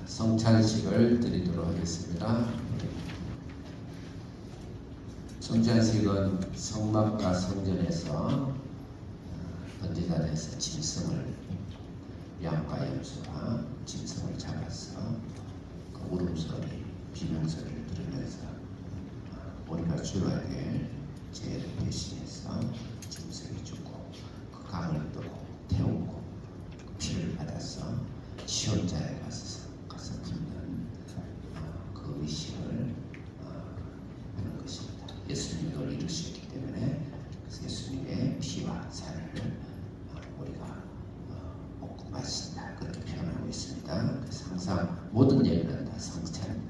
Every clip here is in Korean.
성찬식을 드리도록 하겠습니다. 성찬식은 성막과 성전에서 번제단에서 짐승을, 양과 염소와 짐승을 잡아서 그 울음소리, 비명소리를 들으면서 우리가 줄어야 될 죄를 대신해서 짐승이 죽고 그 강을 뜨고 태우고 그 피를 받아서 시온자에 가서 붓는 그 의식을 하는 것입니다. 예수님이 그걸 이루셨기 때문에 그래서 예수님의 피와 살을 우리가 먹고 마신다, 그렇게 표현하고 있습니다. 그래서 항상 모든 예배는 다 성찬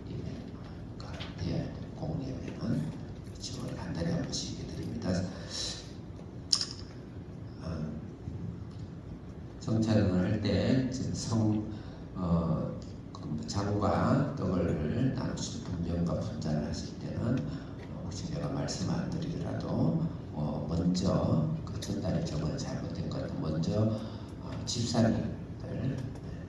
예배가 되어야 되고, 공예배는 지금 한 달에 한 번씩 드립니다. 성찬을 할 때 장과 떡을 나누시는 분명과 분잔을 하실 때는 혹시 제가 말씀 안 드리더라도 먼저 그 전달이 저번에 잘못된 것 같아요. 먼저 집사님들,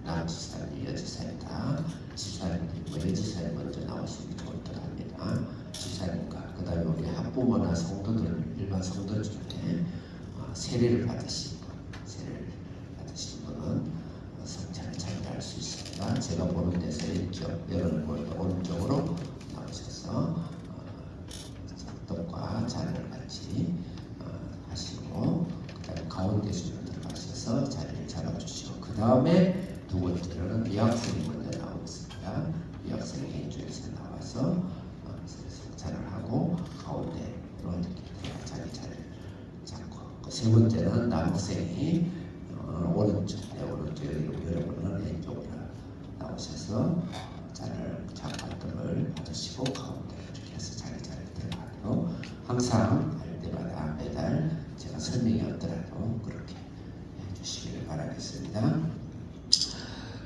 남집사님, 여집사님 다 집사님들, 여집사님 먼저 나오시면 좋을 듯 합니다. 집사님과 그 다음에 우리 학부모나 성도들, 일반 성도 중에 세례를 받으신 분은 성찬을 전달할 수 있습니다. 제가 보는 데서 왼쪽, 여러분 보는 데 오른쪽으로 나오셔서 떡과 잔을 같이 하시고, 그 다음에 가운데 주변 들어가셔서 자리를 잡아주시고, 그 다음에 두 번째로는 여학생이 먼저 나오겠습니다. 여학생이 이쪽에서 나와서 성찬을 하고 가운데로 이렇게 자리를 잡고, 세 번째는 남학생이 오른쪽, 여러분은 왼쪽으로 나오셔서 잔을 장관들을 받으시고 가운데 이렇게 해서 자리를 들어가도록 항상 할 때마다 매달 제가 설명이 없더라도 그렇게 해주시기를 바라겠습니다.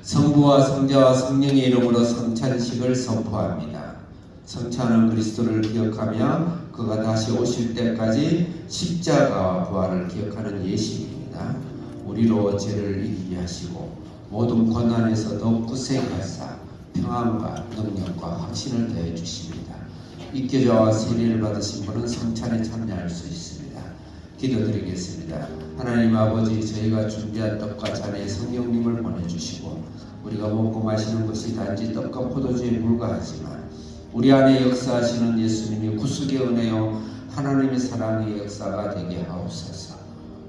성부와 성자와 성령의 이름으로 성찬식을 선포합니다. 성찬은 그리스도를 기억하며 그가 다시 오실 때까지 십자가와 부활을 기억하는 예식입니다. 우리로 죄를 이기게 하시고 모든 고난에서 더욱 굳세게 하사 평안과 능력과 확신을 더해 주십니다. 입교자와 세례를 받으신 분은 성찬에 참여할 수 있습니다. 기도드리겠습니다. 하나님 아버지, 저희가 준비한 떡과 잔에 성령님을 보내주시고 우리가 먹고 마시는 것이 단지 떡과 포도주에 불과하지만 우리 안에 역사하시는 예수님이 구속의 은혜요 하나님의 사랑의 역사가 되게 하옵소서.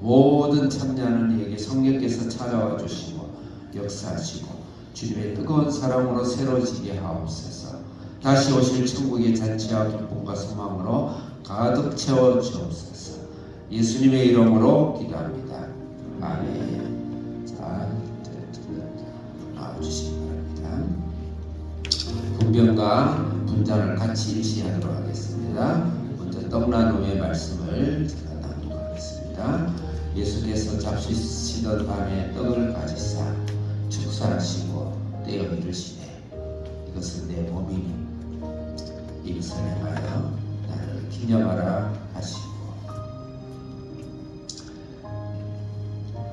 모든 참여하는 이에게 성령께서 찾아와 주시고 역사하시고 주님의 뜨거운 사랑으로 새로워지게 하옵소서. 다시 오실 천국의 잔치와 기쁨과 소망으로 가득 채워 주옵소서. 예수님의 이름으로 기도합니다. 아멘. 자, 나와주시기 바랍니다. 분변과 분잔을 같이 일시하도록 하겠습니다. 먼저 떡 나눔의 말씀을 제가 나누도록 하겠습니다. 예수께서 잡수시던 밤에 떡을 가지사 축사하시고 떼어 이르시되 이것은 내 몸이니 이것을 행하여 나를 기념하라 하시고,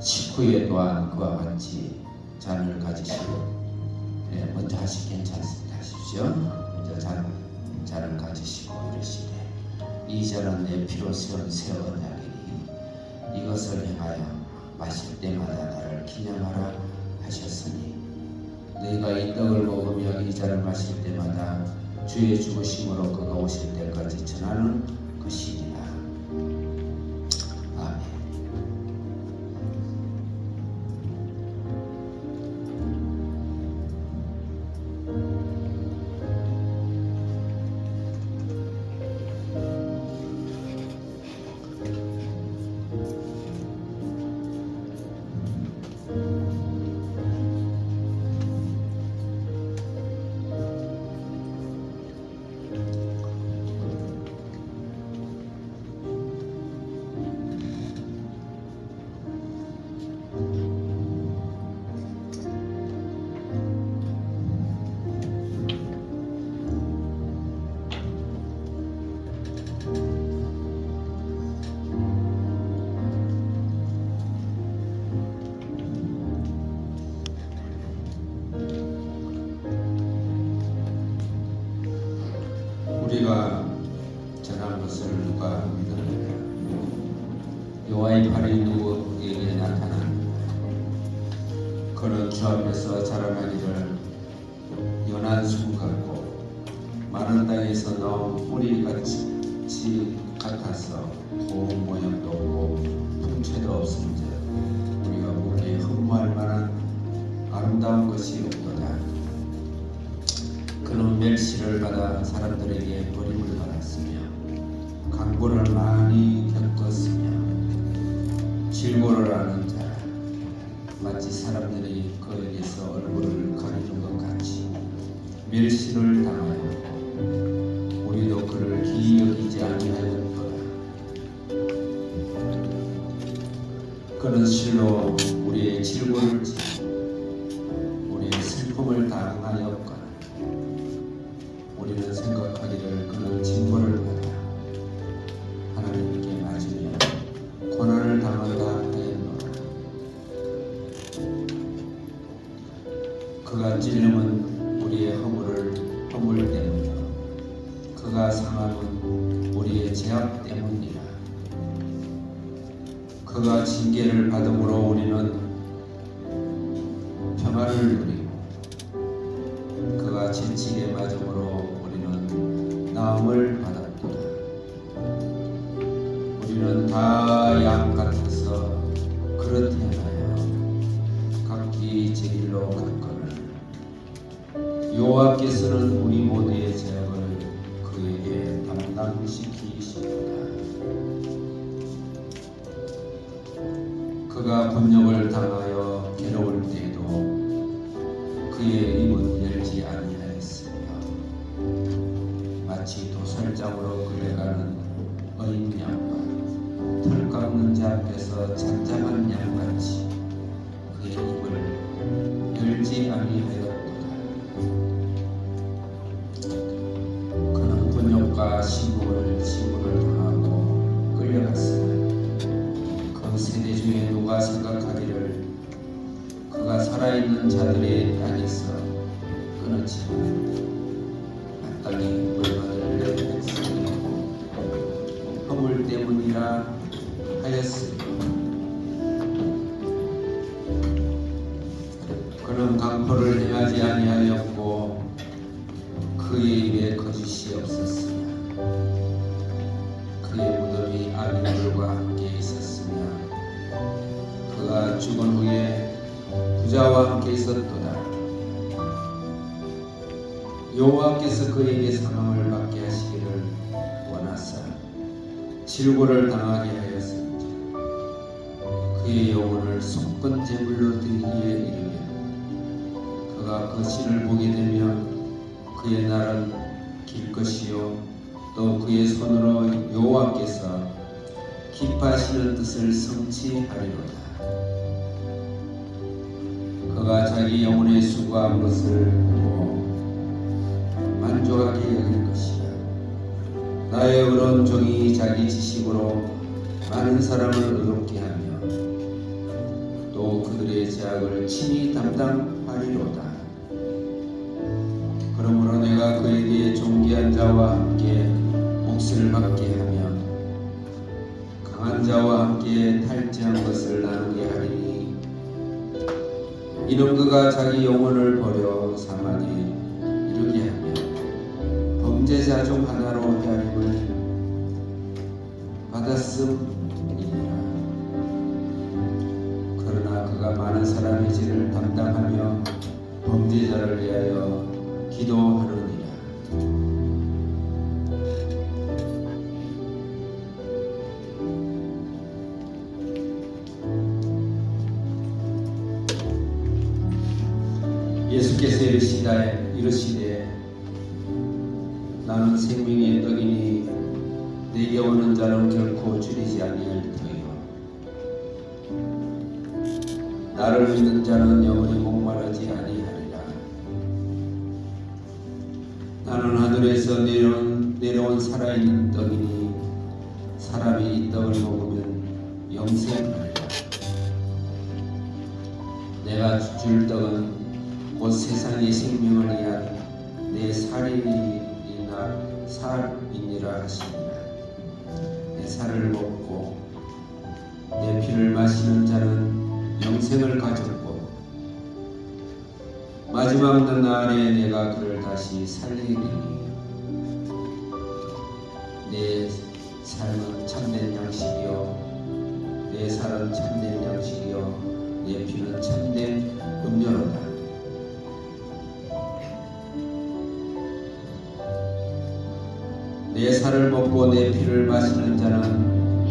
식후에 또한 그와 같이 잔을 가지시고, 먼저 괜찮습니다. 하십시오. 먼저 잔을 가지시고 이르시되 이 잔은 내 피로 세운 새 언약이니 이것을 행하여 마실 때마다 나를 기념하라 하셨으니, 너희가 이 떡을 먹으며 이 잔을 마실 때마다 주의 죽으심으로 그가 오실 때까지 전하는 것이니라. 아멘. 우리가 전한 것을 누가 믿느냐? 여호와의 팔이 누구에게 나타나느냐? 그는 주 앞에서 자라나기를 연한 순 같고 마른 땅에서 나온 뿌리 같아서 고운 모양도 없고 풍채도 없은즉 우리가 보기에 흠모할 만한 아름다운 것이 없도다. 그는 멸시를 받아 사람들에게 버림을 받았으며 강보를 많이 겪었으며 질고를 하는 자라. 마치 사람들이 그에게서 얼굴을 가리는 것 같이 멸시를 당하였고 우리도 그를 기이 여기지 아니하였도다. 그는 실로 우리의 질고를 지고 우리의 슬픔을 당하였거나 우리는 생각하기를 그는 징벌을 받아 하나님께 맞으며 고난을 당한다 하였노라. 그가 찔림은 우리의 허물 때문이요 그가 상함은 우리의 죄악 때문이라. 그가 징계를 받음으로 우리는 평안을 누리고 그가 채찍에 맞음으로 우리는 나음을 받았도다. 우리는 다 양 같아서 그릇하여 각기 제 길로 갔거늘 여호와께서는 우리 모두의 죄악을 그에게 담당시키시도다. 그가 곤욕을 당하여 괴로울 때에도 그의 입은 열지 아니하였으며 마치 도살장으로 끌려가는 어린 양과 털 깎는 자 앞에서 잠잠한 양같이 그의 입을 열지 아니하였도다. 그는 곤욕과 시문을 당하고 끌려갔으나 그 세대 중에 누가 생각하기를 그가 살아있는 자들의 땅에서 끊었지만 마땅히 물건을 내 백성이고 허물 때문이라 하였으니 그는 강포를 행하지 아니하였고 그의 입에 거짓이 없었으며 그의 무덤이 악인들과 함께 있었으며 그가 죽은 후에 부자와 함께 있었도다. 여호와께서 그에게 사망을 받게 하시기를 원하사 질고를 당하게 하였습니다. 그의 영혼을 속건 제물로 드리기에 이르며 그가 그 신을 보게 되면 그의 날은 길 것이요 또 그의 손으로 여호와께서 기뻐하시는 뜻을 성취하리로다. 그가 자기 영혼의 수고한 것을 보고 만족하게 여길 것이야. 나의 의로운 종이 자기 지식으로 많은 사람을 의롭게 하며 또 그들의 죄악을 친히 담당하리로다. 그러므로 내가 그에게 존귀한 자와 함께 몫을 받게 하며 강한 자와 함께 탈취한 것을 나누게 하리니 이는 그가 자기 영혼을 버려 사망에 이르게 하며 범죄자 중 하나로 헤아림을 받았음이니라. 그러나 그가 많은 사람의 죄를 담당하며 범죄자를 위하여 기도하느니라. 예수께서 이르시되 나는 생명의 떡이니 내게 오는 자는 결코 줄이지 아니할 터이요 나를 믿는 자는 영원히 목마르지 아니하리라. 나는 하늘에서 내려온 살아있는 떡이니 사람이 이 떡을 먹으면 영생하리라. 내가 줄 떡은 곧 세상의 생명을 위한 내 살이 자가 살이니라 하시니라. 내 살을 먹고 내 피를 마시는 자는 영생을 가졌고 마지막 날에 내가 그를 다시 살리리니 내 삶은 참된 양식이요 내 살은 참된 양식이요 내 피는 참된 음료로다. 내 살을 먹고 내 피를 마시는 자는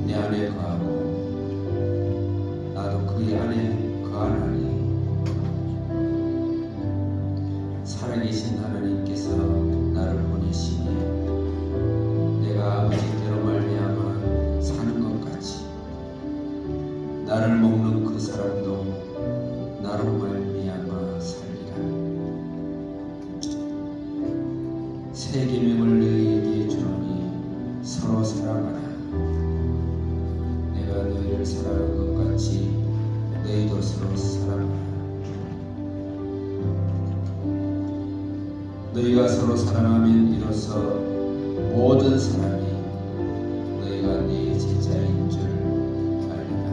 내 안에 거하고 나도 그의 안에 거하나니 살아계신 하나님께서 나를 보내시니 내가 아버지께로 말미암아 사는 것 같이 나를 먹는 그 사람도 나로 말미암아 살리라. 새 계명을 너희에게 주노니 서로 사랑하라. 내가 너희를 사랑한 것 같이 너희도 서로 사랑하라. 너희가 서로 사랑하면 이로써 모든 사람이 너희가 네 제자인 줄 알리라.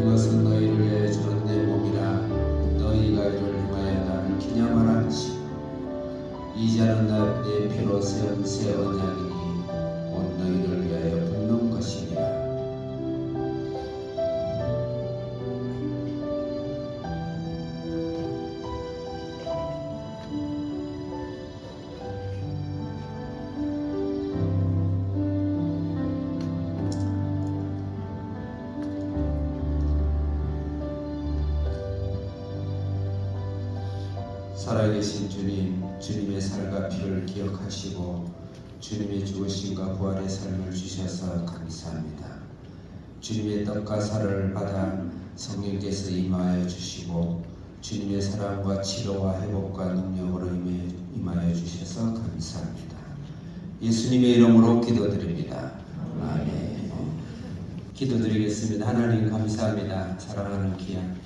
이것은 너희를 위해 주는 내 몸이라. 너희가 이를 행하여 나를 기념하라 하시고 이 잔은 내 피로 세운 새 언약이니 곧 너희를 위하여 붓는 것이니라. 살아계신 주님, 주님의 살과 피를 기억하시고 주님의 죽으심과 부활의 삶을 주셔서 감사합니다. 주님의 떡과 살을 받아 성령께서 임하여 주시고 주님의 사랑과 치료와 회복과 능력으로 임하여 주셔서 감사합니다. 예수님의 이름으로 기도드립니다. 아멘. 기도드리겠습니다. 하나님 감사합니다. 사랑하는 귀한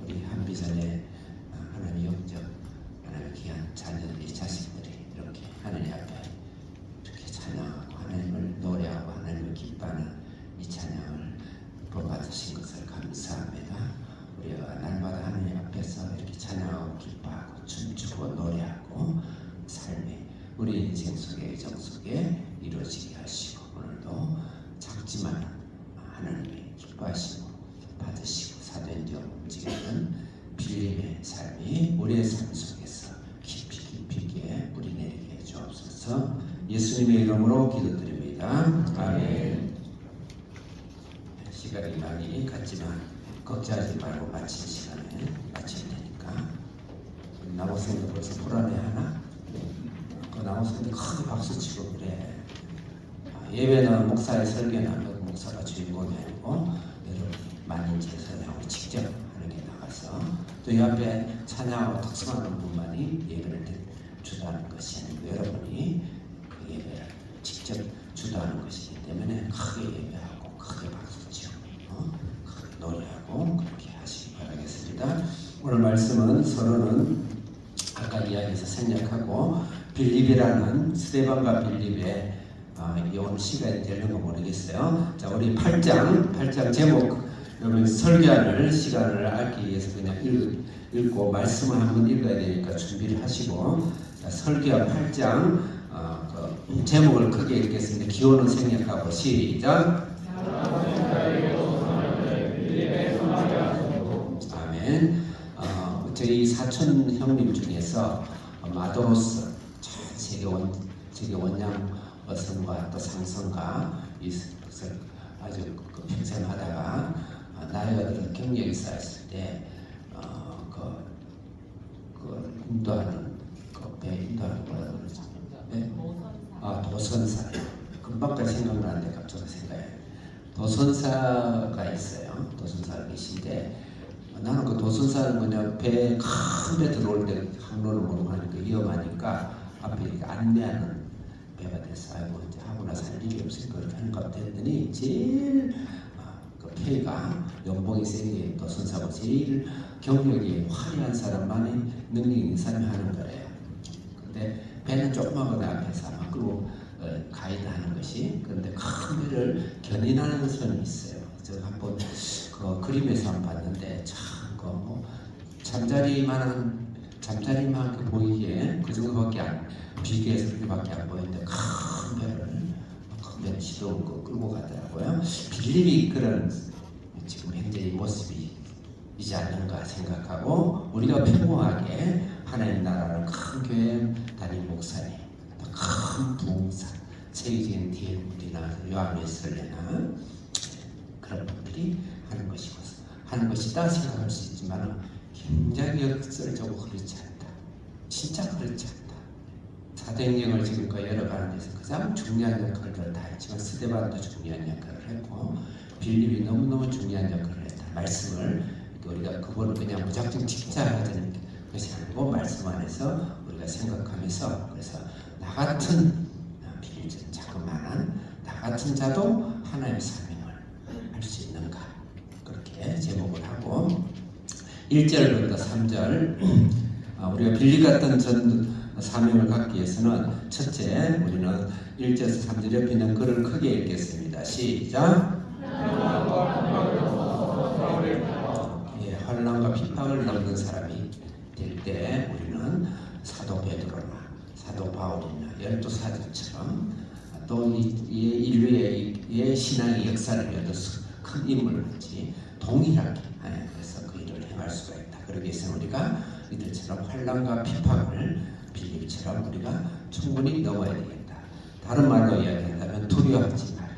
우리 한비전의 하나님 영적 하나님 귀한 자녀들이 자식들이 이렇게 하나님 앞에 이렇게 찬양하고 하나님을 노래하고 하나님을 기뻐하는 이 찬양을 보받으신 것을 감사합니다. 우리가 날마다 하나님 앞에서 이렇게 찬양하고 기뻐하고 춤추고 노래하고 삶이 우리 인생 속에 의정 속에 이루어지게 하시고 오늘도 작지만 하나님이 기뻐하시고 받으시고 사도행전 움직이는 빌림의 삶이 우리의 삶 속에서 깊이 있게 뿌리 내리게 해 주옵소서. 예수님의 이름으로 기도드립니다. 아멘. 시간이 많이 갔지만 걱정하지 말고 마칠 시간에 마칠 테니까 나무생도 벌써 불안해하나? 그 나무생도 크게 박수치고 그래. 예배는 목사의 설교는 목사가 주인공이 아니고 여러분이 많은 제사장을 직접 하는 게 나가서 또 이 앞에 찬양하고 특성하는 분만이 예배를 주도하는 것이 아니고 여러분이 그 예배를 직접 주도하는 것이기 때문에 크게 예배하고 크게 박수치고 크게 노래하고 그렇게 하시기 바라겠습니다. 오늘 말씀은 서로는 아까 이야기에서 생략하고 빌립이라는 스데반과 빌립의 오늘 시간이 되는 거 모르겠어요. 자, 우리 8장 제목 여러분 설교하는 시간을 알기 위해서 그냥 읽고 말씀을 한번 읽어야 되니까 준비를 하시고 자, 설교한 8장 그 제목을 크게 읽겠습니다. 기호는 생략하고 시작. 아멘. 저희 사촌 형님 중에서 마도로스 세계 원양 어선과 또 상선과 이것을 아주 평생 하다가 나이가 들어 경력이 쌓였을 때 인도하는 배 인도하는 뭐라고 그러죠? 네? 도선사. 금방까지 생각나는데 갑자기 생각해. 도선사가 있어요. 도선사가 계신데 나는 그 도선사는 그냥 배 큰 배 들어올 때 항로를 모르고 하니까 위험하니까 앞에 이렇게 안내하는 배가 됐어. 아이고 이제 하고 나서 할 일이 없으니까 그렇게 하는 것 같아 했더니 제일 그 K가 연봉이 센 게 또 선사고 제일 경력이 화려한 사람만이 능력 있는 사람이 하는 거래요. 근데 배는 조그마한 앞에서 막 끌고 가이드 하는 것이, 그런데 큰 배를 견인하는 선이 있어요. 제가 한번 그 그림에서 한번 봤는데 참뭐 잠자리만 보이기에 그 정도밖에 비교해서 그렇게밖에 안 보이는데 큰 배를 시도를 끌고 가더라고요. 빌립이 그런 지금 현재 이 모습이지 않는가 생각하고, 우리가 평범하게 하나님 나라를 큰 교회 담임 목사님, 또 큰 부흥사, 세계적인 디엘물이나 요한웨슬레나 그런 분들이 하는 것이다 생각할 수 있지만 굉장히 역설적으로 그렇지 않다. 진짜 그렇지 않다. 사도행전을 지금까지 열어가는 데서 가장 중요한 역할을 다 했지만 스데반도 중요한 역할을 했고 빌립이 너무너무 중요한 역할을 했다. 말씀을 우리가 그거를 그냥 무작정 칭찬하는 것이 아니고 말씀 안에서 우리가 생각하면서, 그래서 나 같은 빌립 자그마한 나 같은 자도 하나님의 사명을 할 수 있는가, 그렇게 제목을 하고 1절부터 3절 우리가 빌립 같은 전 사명을 갖기 위해서는 첫째, 우리는 1절에서 3절 옆에 있는 글을 크게 읽겠습니다. 시작. 환난과 핍박을 넘는 사람이 될 때 우리는 사도 베드로나 사도 바울이나 12사도처럼 또 인류의 신앙의 역사를 이어서 큰 인물같이 동일하게 그래서 그 일을 행할 수가 있다. 그러기 위해서는 우리가 이들처럼 환난과 핍박을 빌립처럼 우리가 충분히 넘어야 되겠다. 다른 말로 이야기한다면 두려워하지 말아요.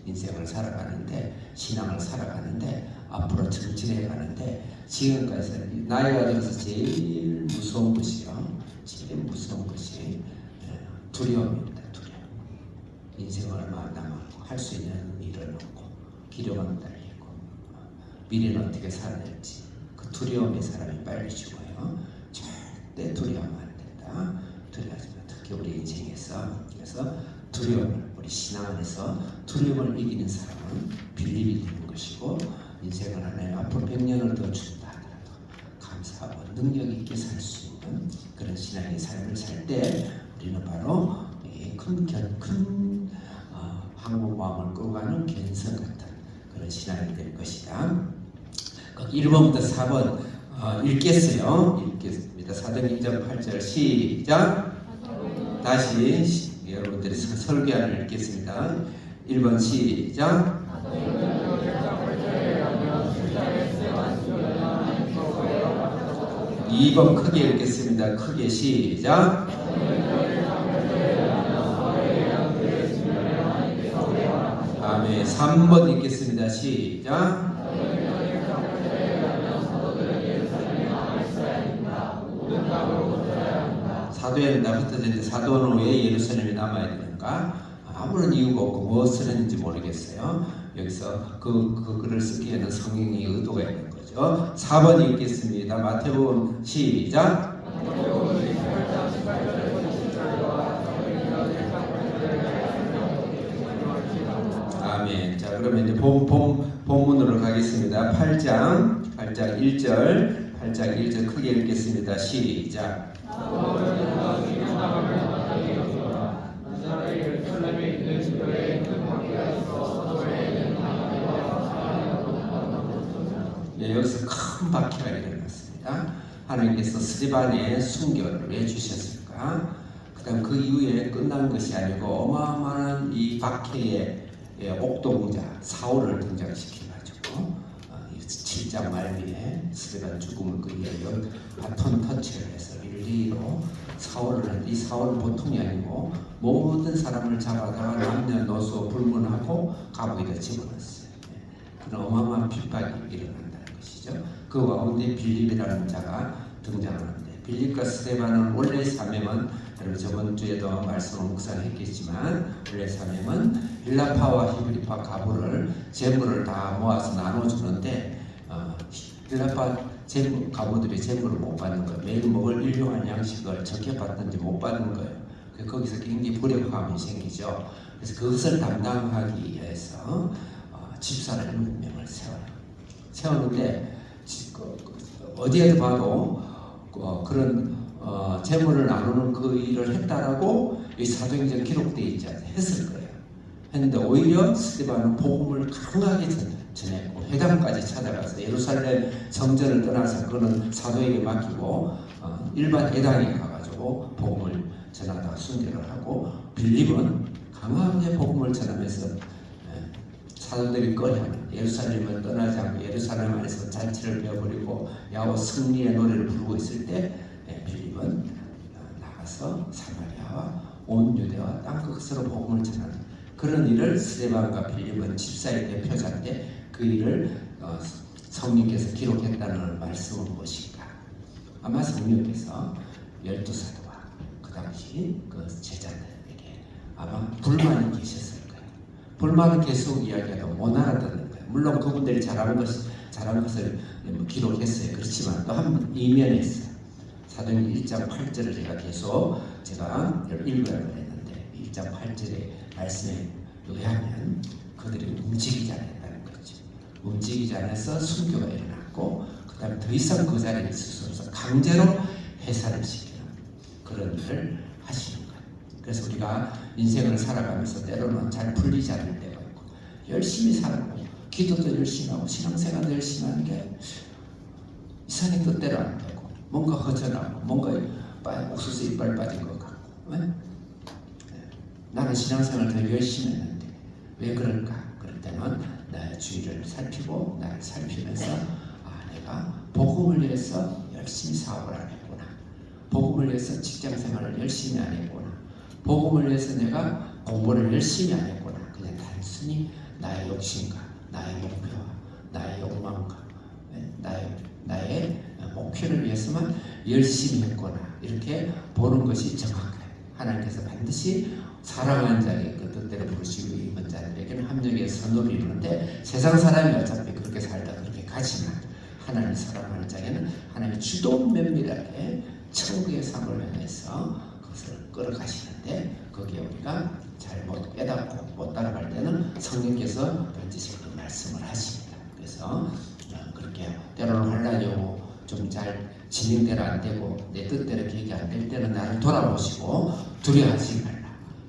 인생을 살아가는데, 신앙을 살아가는데, 앞으로 정진해 가는데 지금까지 나이가 들어서 제일 무서운 것이요, 제일 무서운 것이 두려움입니다. 두려움. 인생을 얼마 남았고 할 수 있는 일은 없고 기력은 달리고 미래는 어떻게 살아야 될지 그 두려움에 사람이 빨리 죽어요. 절대 두려워하면 안 된다. 두려워하지 마. 특히 우리 인생에서. 그래서 두려움을, 우리 신앙 안에서 두려움을 이기는 사람은 빌립이 되는 것이고, 인생을 하나님 앞으로 100년을 더 준다 하더라도 감사하고 능력 있게 살 수 있는 그런 신앙의 삶을 살 때 우리는 바로 큰 한국 마음을 끌고 가는 견성 같은 그런 신앙이 될 것이다. 1번부터 4번 읽겠어요. 읽겠습니다. 사도행전 8절 시작. 다시 여러분들이 설교하는 읽겠습니다. 1번 시작. 2번 크게 읽겠습니다. 크게 시작. 아멘. 3번 읽겠습니다. 시작. 사도에는 붙어졌는데 사도는 왜 예루살렘에 남아야 되는가? 아무런 이유가 없고 무엇을 했는지 모르겠어요. 여기서 그 글을 쓰기에는 성경의 의도가 있는 거죠. 4번 읽겠습니다. 마태복음 시작. 아멘. 자, 그러면 이제 본문으로 가겠습니다. 8장 1절, 8장 1절 크게 읽겠습니다. 시작. 여기서 큰 박해가 일어났습니다. 하나님께서 스데반의 순교를 왜 주셨을까? 그다음 그 이후에 끝난 것이 아니고 어마어마한 이 박해의 옥동자 사울을 등장시켜가지고 7장 말미에 스데반 죽음을 그리하여 바톤 터치를 해서 일리로 사울을 했는데, 이 사울은 보통이 아니고 모든 사람을 잡아다가 남녀노소 불문하고 감옥에다 집어넣었어요. 그런 어마어마한 핍박이 일어난다는 것이죠. 그 가운데 빌립이라는 자가 등장하는데, 빌립과 스데반은 원래 사명은 여러분 저번 주에도 말씀을 묵상했겠지만 원래 사명은 힐라파와 히브리파 가부를 재물을 다 모아서 나눠주는데 힐라파 가부들이 재물을 못 받는 거예요. 매일 먹을 일용할 양식을 적게 받든지 못 받는 거예요. 거기서 굉장히 불협화음이 생기죠. 그래서 그것을 담당하기 위해서 집사를 7명을 세우는데 어디에도 봐도 그런 재물을 나누는 그 일을 했다라고 이 사도행전 기록되어 있지 않아요. 했을 거예요. 했는데 오히려 스데반은 복음을 강하게 전했고 회당까지 찾아가서 예루살렘 성전을 떠나서 그거는 사도에게 맡기고 일반 회당에 가가지고 복음을 전하다가 순교를 하고, 빌립은 강하게 복음을 전하면서 사도들이 꺼려하는 예루살렘을 떠나지 않고 예루살렘 안에서 잔치를 베어버리고 야호 승리의 노래를 부르고 있을 때 빌립은 나가서 사마리아와 온 유대와 땅끝으로 복음을 전하는 그런 일을 스데반과 빌립은 집사의 대표자인데, 그 일을 성령께서 기록했다는 말씀은 무엇인가? 아마 성령께서 12사도와 그 당시 그 제자들에게 아마 불만이 계셨을 거예요. 불만은 계속 이야기해도 못 알아듣는 거예요. 물론 그분들이 잘한 것을 기록했어요. 그렇지만 또 한 이면에 있어요. 사도행전 1장 8절을 제가 읽으라고 했는데 1장 8절의 말씀에 의하면 그들이 움직이지 않았다는 거죠. 움직이지 않아서 순교가 일어났고, 그 다음에 더 이상 그 자리에 있을 수 없어서 강제로 해산을 시키는 그런 일을 하시는 거예요. 그래서 우리가 인생을 살아가면서 때로는 잘 풀리지 않을 때가 있고, 열심히 살고 기도도 열심히 하고 신앙생활도 열심히 하는 게 이상의 뜻대로 안 되고, 뭔가 허전하고 뭔가 옥수수 이빨 빠진 것 같고, 나는 신앙생활을 더 열심히 했는데 왜 그럴까? 그럴 때는 나의 주위를 살피고 나를 살피면서 내가 복음을 위해서 열심히 사업을 안 했구나, 복음을 위해서 직장생활을 열심히 안 했구나, 복음을 위해서 내가 공부를 열심히 안 했구나, 그냥 단순히 나의 욕심과 나의 목표와 나의 욕망과 나의 목표를 위해서만 열심히 했구나, 이렇게 보는 것이 정확해요. 하나님께서 반드시 사랑하는 자에게 그 뜻대로 부르시고 있는 자들에게는 합력의 선을 이루는데, 세상 사람이 어차피 그렇게 살다 그렇게 가지만 하나님 사랑하는 자에게는 하나님의 주도 면밀하게 천국의 상을 향해서 그것을 끌어가시는데, 거기에 우리가 잘못 깨닫고 못 따라갈 때는 성령께서 반드시 그 말씀을 하십니다. 그래서 그렇게 때로는 환란이 오고 좀 잘 진행대로 안 되고 내 뜻대로 계획이 안 될 때는 나를 돌아보시고 두려워하지 말라.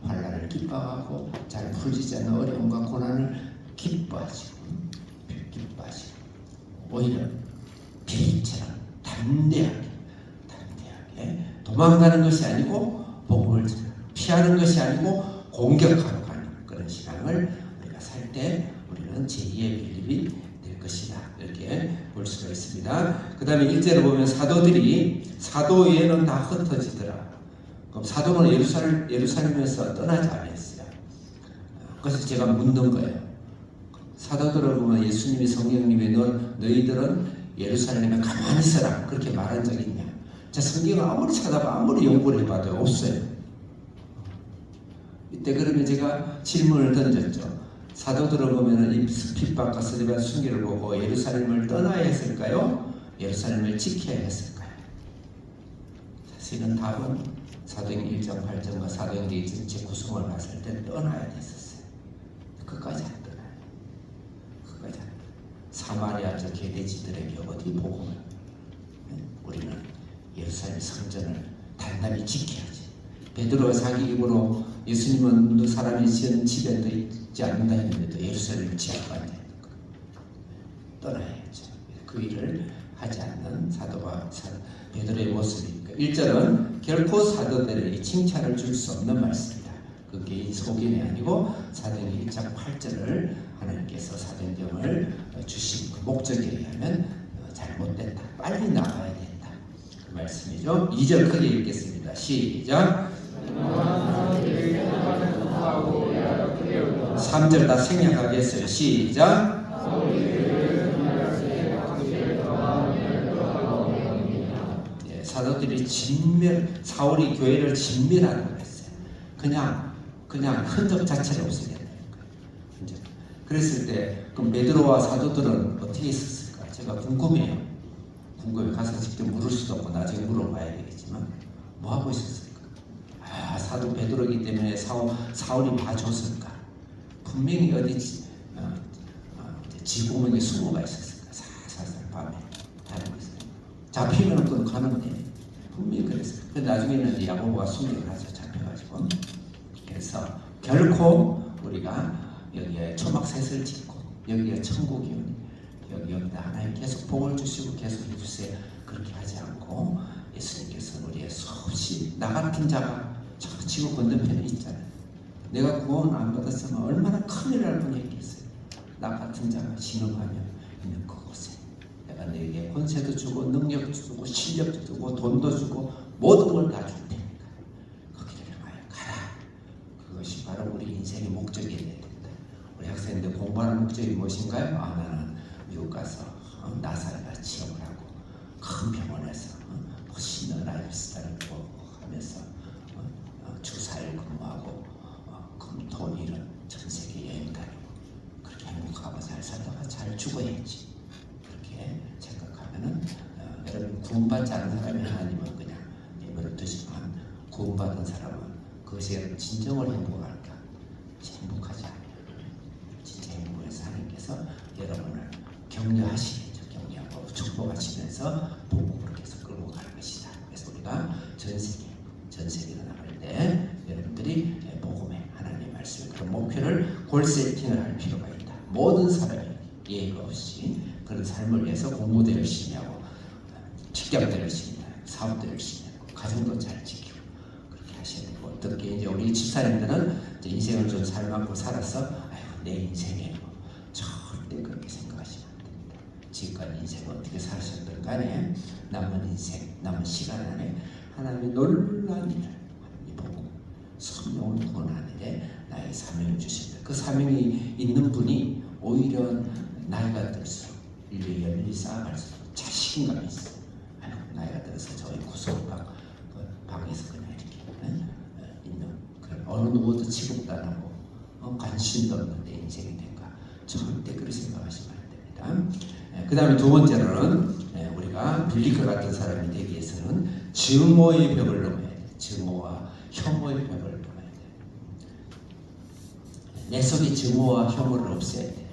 환란을 기뻐하고 잘 풀리지 않는 어려움과 고난을 기뻐하시고 오히려 비리처럼 담대하게 도망가는 것이 아니고 복음을 피하는 것이 아니고 공격하러 가는 그런 신앙을 우리가 살 때 우리는 제2의 빌립이 될 것이다, 이렇게 볼 수가 있습니다. 그 다음에 1절을 보면 사도 외에는 다 흩어지더라. 그럼 사도는 예루살렘에서 떠나지 않았어요. 그래서 제가 묻는 거예요. 사도들을 보면 예수님이 성령님이 너희들은 예루살렘에 가만히 있어라 그렇게 말한 적이 있냐? 자, 성경을 아무리 찾아봐 아무리 연구를 해봐도 없어요. 이때 그러면 제가 질문을 던졌죠. 사도들을 보면 이 핍박과 스데반 순교를 보고 예루살렘을 떠나야 했을까요? 예루살렘을 지켜야 했을까요? 사실은 답은 사도행전 1장 8절과 사도행전 전체 구성을 봤을 때 떠나야 됐었어요. 끝까지 안 떠나요. 끝까지 안 떠나요. 사마리아 저 개돼지들에게 어디 복음을, 우리는 예루살렘 성전을 단단히 지켜야지. 베드로가 자기 입으로 예수님은 너 사람이 지은 집에도 있지 않는다 했는데도 예루살렘을 지키고 앉아 있는 거. 떠나야죠. 그 일을 하지 않는 사도와 베드로의 모습이니까 1절은 결코 사도들에게 칭찬을 줄 수 없는 말씀이다. 그 개인 소견이 아니고 사도행전 1장 8절을 하나님께서 사도행전을 주신 그 목적에 의하면 잘못됐다, 빨리 나가야 된다, 그 말씀이죠. 2절 크게 읽겠습니다. 시작. 3절 다 생략하게 했어요. 시작. 사도들이 사울이 교회를 진멸하라고 했어요. 그냥 흔적 자체를 없애겠다는 거예요. 그랬을 때 그럼 베드로와 사도들은 어떻게 있었을까? 제가 궁금해요. 가서 직접 물을 수도 없고 나중에 물어봐야 되겠지만 뭐 하고 있었을까? 사도 베드로이기 때문에 사울이 봐줬을까? 분명히 어디 지구멍에 숨어가 있었습니다. 사사사 밤에 다니고 있어요. 잡히면 또 가는데 분명히 그랬어요. 근데 나중에는 이제 야고보가 순교를 하죠. 잡혀가지고. 그래서 결코 우리가 여기에 초막셋을 짓고 여기에 천국이 오니 여기다 하나님 계속 복을 주시고 계속 해주세요. 그렇게 하지 않고 예수님께서는 우리의 수없이 나 같은 자가 저 지구 건너편에 있잖아요. 내가 구원을 안 받았으면 얼마나 큰일 날 뻔했겠어요. 나 같은 자가 신음하며 있는 그곳에 내가 너에게 권세도 주고 능력도 주고 실력도 주고 돈도 주고 모든 걸 다 줄 테니까 거기를 향하여 가라. 그것이 바로 우리 인생의 목적이 되어야 된다. 우리 학생들 공부하는 목적이 무엇인가요? 나는 미국 가서 나사가 취업을 하고 큰 병원에서 멋있는 라이프스타일을 하면서 주 4일 근무하고 그럼 돈 잃은 전 세계 여행 다니고 그렇게 행복하고 잘 살다가 잘 죽어야지. 그렇게 생각하면은 여러분 구원받지 않은 사람이 하나님은 그냥 예물을 드시지만 구원받은 사람은 그것이 진정을 행복할까? 행복하지 않아요. 진짜 행복해서 하나님께서 여러분을 격려하시겠죠. 격려하고 축복하시면서 복음으로 계속 끌고 가는 것이다. 그래서 우리가 전 세계로 나갈 때 여러분들이 복음의 하나님의 말씀 그런 목표를 골 세팅을 할 필요가 있다. 모든 사람이 예의가 없이 그런 삶을 위해서 공부도 열심히 하고 직장도 열심히 하고 사업도 열심히 하고 가정도 잘 지키고 그렇게 하셔야 되고 어떻게 이제 우리 집사님들은 이제 인생을 좀 살만큼 살아서 아이고 내 인생에 절대 그렇게 생각하시면 안 됩니다. 지금까지 인생을 어떻게 사셨든 간에 남은 인생 남은 시간 안에 하나님의 놀라운 일을 하나님이 보고 성령을 구원하는 일에 나의 사명을 주신다. 그 사명이 있는 분이 오히려 나이가 들수록 인류의 열매를 쌓아갈수록 자신감이 있어. 나이가 들어서 저희 구석방 방에서 그냥 이렇게 있는 그런 어느 누구도 취급도 안 하고 관심도 없는 내 인생이 된가. 절대 그렇게 생각하시면 안 됩니다. 그 다음에 두 번째로는 우리가 빌리커 같은 사람이 되기 위해서는 증오의 벽을 넘어야 돼. 증오와 혐오의 벽을 넘어야 돼. 내 속에 증오와 혐오를 없애야 돼.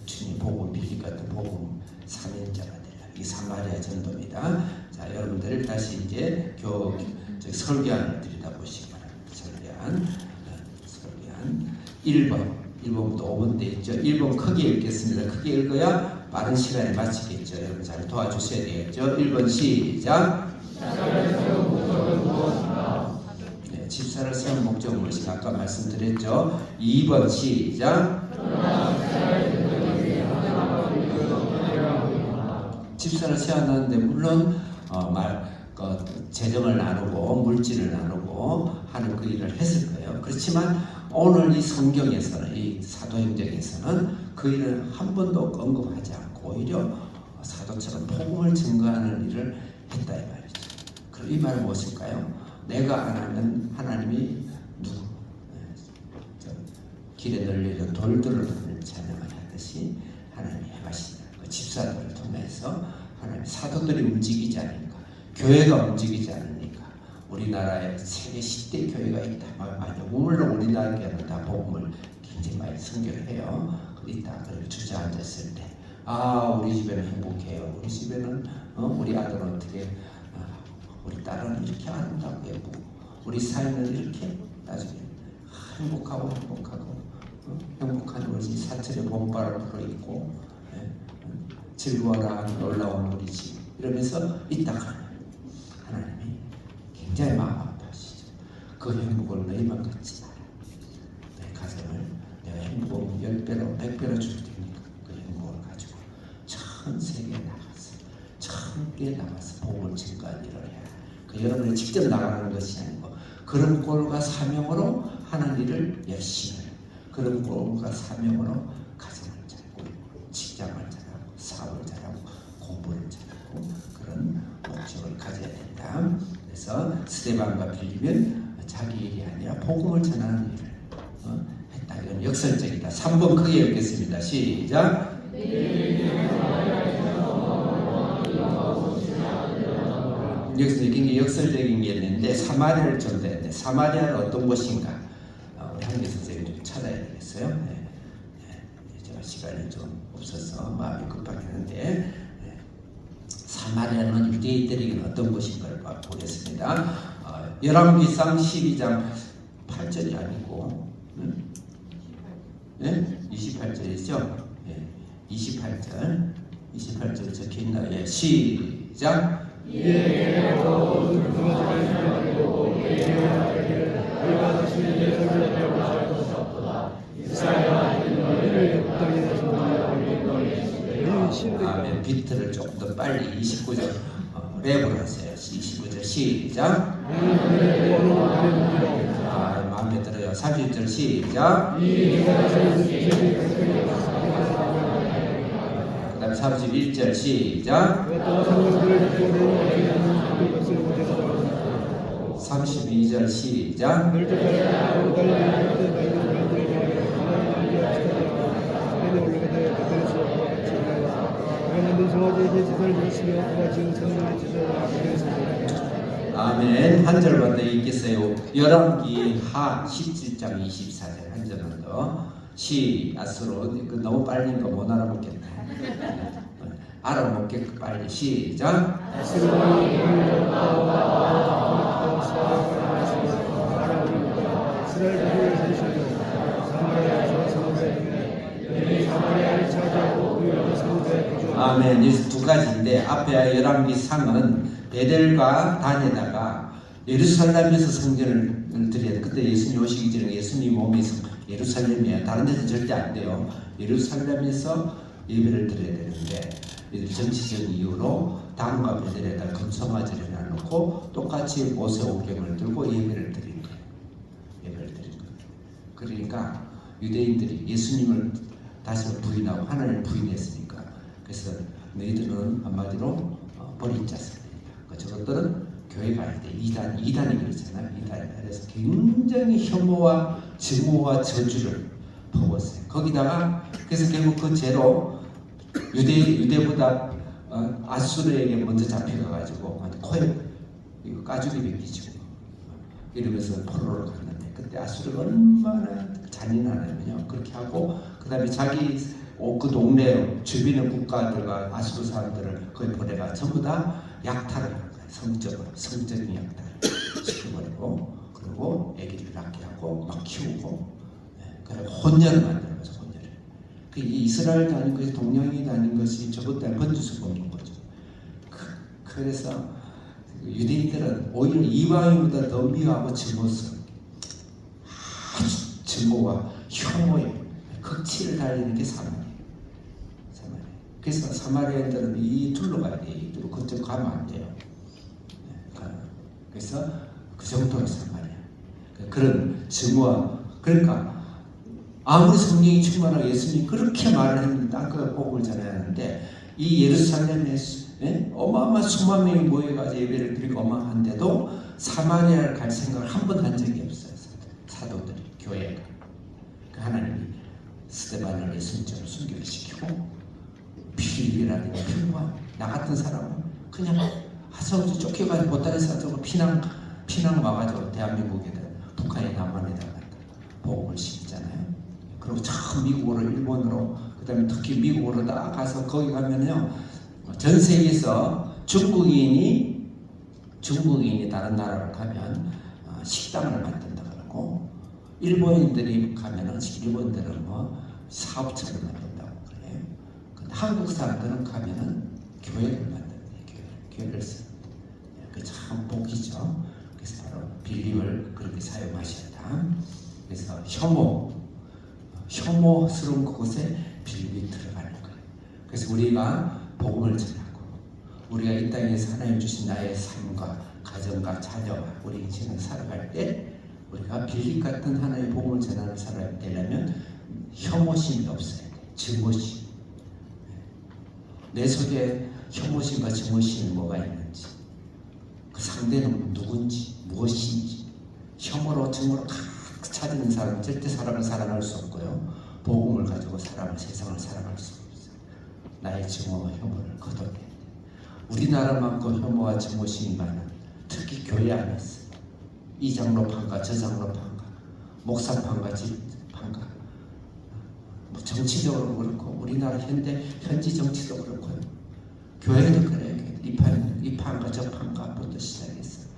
주님 복음 빌리커 같은 복음 사명자가 되라. 이 사마리아 전도입니다. 자, 여러분들 다시 이제 설교안을 들여다보시기 바랍니다. 설교안 1번부터 5번 되어 있죠. 1번 크게 읽겠습니다. 크게 읽어야 빠른 시간에 마치겠죠. 여러분 잘 도와주셔야 되겠죠. 1번 시작. 네, 집사를 세운 목적은 무엇인가 아까 말씀드렸죠. 2번 시작. 집사를 세웠는데 물론 재정을 나누고 물질을 나누고 하는 그 일을 했을 거예요. 그렇지만 오늘 이 성경에서는 이 사도행전에서는 그 일을 한 번도 언급하지 않고 오히려 사도처럼 복음을 증거하는 일을 했다 이 말이죠. 그럼 이 말은 무엇일까요? 내가 안 하면 하나님이 길에 널려있는 돌들을 찬양을 하듯이 하나님이 해가신다. 그 집사들을 통해서 하나님 사도들이 움직이지 않으니까 교회가 움직이지 않으니까 우리나라에 세계 10대 교회가 있다. 물론 우리나라 교회는 다 복음을 굉장히 많이 선교를 해요. 있다. 그리고 주저앉았을 때 우리 집에는 행복해요. 우리 집에는 우리 아들은 어떻게 우리 딸은 이렇게 아름답고 예쁘고 우리 사위는 이렇게 나중에 행복한 행복한 우리 사철의 봄바람 불어있고 즐거워라 놀라운 우리 집 이러면서 있다가 하나님이 굉장히 마음 아파하시죠. 그 행복을 너희만 갖지 마라. 내 가정을 내가 행복을 10배로 100배로 줄 테니까 그 행복을 가지고 전 세계에 나가서 천국에 나가서 복음을 증거하는 일을 해라. 그 여러분이 직접 나가는 것이 아니고 그런 꼴과 사명으로 하는 일을 열심히 해요. 그런 꼴과 사명으로 가정을 잘하고 직장을 잘하고 사업을 잘하고 공부를 잘하고 그런 목적을 가져야 된다. 그래서 스데반과 빌립은 자기 일이 아니라 복음을 전하는 일을 했다. 이건 역설적이다. 3번 크게 읽겠습니다. 시작. 여기서 굉장히 역설적인 게 있는데 사마리아를 전도했는데 사마리아는 어떤 곳인가? 우리 한기 선생님 좀 찾아야 되겠어요. 제가 시간이 좀 없어요. 마음이 급박했는데 사마리아는 유대인들에게는 어떤 것인가를 보겠습니다. 열왕기상 12장 8절이 아니고 28절이죠. 28절 적혀있나요? 시작. 아멘. 비트를 조금 더 빨리 29절 랩을 하세요. 29절 시작. 마음에 들어요. 30절 시작. 그 다음 31절 시작. 32절 시작. 아멘. 한 절만 더 읽겠어요. 열왕기 하 17장 24절 한 절만 더. 아수로 너무 빨리니까 못 알아먹겠네. 알아먹게 빨리 시작. 아멘. 여기서 두 가지인데 앞에 열왕기 상은 베델과 단에다가 예루살렘에서 성전을 드려야 돼. 그때 예수님 오시기 전에 예수님 몸이 예루살렘이에요. 다른 데서 절대 안 돼요. 예루살렘에서 예배를 드려야 되는데 정치적 이유로 단과 베델에다 금송아지를 해놓고 똑같이 모세오경을 들고 예배를 드린 거예요. 예배를 드린 거예요. 그러니까 유대인들이 예수님을 다시 부인하고 하나님을 부인했으니까 그래서 너희들은 한마디로 버린 자들이다. 저것들은 교회가 아닐 때 이단이 그렇잖아요. 이단이. 그래서 굉장히 혐오와 증오와 저주를 퍼붓어요. 거기다가 그래서 결국 그 죄로 유대보다 아수르에게 먼저 잡혀가가지고 코에 이거 가죽이 벗기지고 이러면서 포로로 갔는데 그때 아수르가 얼마나 잔인하냐면요. 그렇게 하고 그 다음에 자기 그 동네 주변의 국가들과 아수르 사람들을 거기 보내가 전부 다 약탈을 한 거예요. 성적인 약탈을 시켜버리고 그리고 아기를 낳게 하고 막 키우고 그리고 혼혈을 만드는 거죠. 혼혈을. 그 이스라엘 다닌 것이 동양이 다닌 것이 저것 때문에 번질 수가 없는 거죠. 그래서 유대인들은 오히려 이방인보다 더 미워하고 증오스러워 아주 증오와 혐오에 극치를 달리는 게 사마리아. 그래서 사마리아인들은 이 둘로 가야 돼. 이 둘로 그쪽 가면 안 돼요. 그래서 그 정도로 사마리아. 그런 증오와 그러니까 아무리 성령이 충만하고 예수님이 그렇게 말을 했는데 땅끝에 복을 전하는데 이 예루살렘에 어마어마한 수만 명이 모여가지고 예배를 드리고 어마한데도 사마리아를 갈 생각을 한 번 한 적이 없어요. 사도들이 교회가 하나님이 스데반을 예수님처럼 순교를 시키고 빌립이라든가 평화 나 같은 사람은 그냥 하성주 쫓겨가지고 보따리 싸주고 피난 와가지고 대한민국에다 북한에 남한에다가 복음을 심잖아요. 그리고 처음 미국으로 일본으로 그다음에 특히 미국으로 딱 가서 거기 가면요 전 세계에서 중국인이 다른 나라로 가면 식당을 만든다 그러고 일본인들이 가면은 일본들은 뭐 사업처를 만든다고 그래요. 근데 한국 사람들은 가면은 교회를 만든대요. 교회를 쓰는데 그 참 복이죠. 그래서 바로 빌립을 그렇게 사용하셨다. 그래서 혐오스러운 그곳에 빌립이 들어가는 거예요. 그래서 우리가 복음을 전하고 우리가 이 땅에서 하나님 주신 나의 삶과 가정과 자녀와 우리 인생을 살아갈 때 우리가 빌립 같은 하나님의 복음을 전하는 사람이 되려면 혐오심이 없어야 돼. 증오심. 내 속에 혐오심과 증오심이 뭐가 있는지 그 상대는 누군지 무엇인지 혐오로 증오로 가득 차지는 사람은 절대 사람을 사랑할 수 없고요. 복음을 가지고 세상을 사랑할 수 없어요. 나의 증오와 혐오를 거둬내야 돼. 우리나라만큼 혐오와 증오심이 많은 특히 교회 안에서 이 장로판과 저 장로판과 목사판과 집판과 정치적으로 그렇고 우리나라 현지 정치도 그렇고요. 교회도 그래요. 이 판과 저 판과부터 시작해서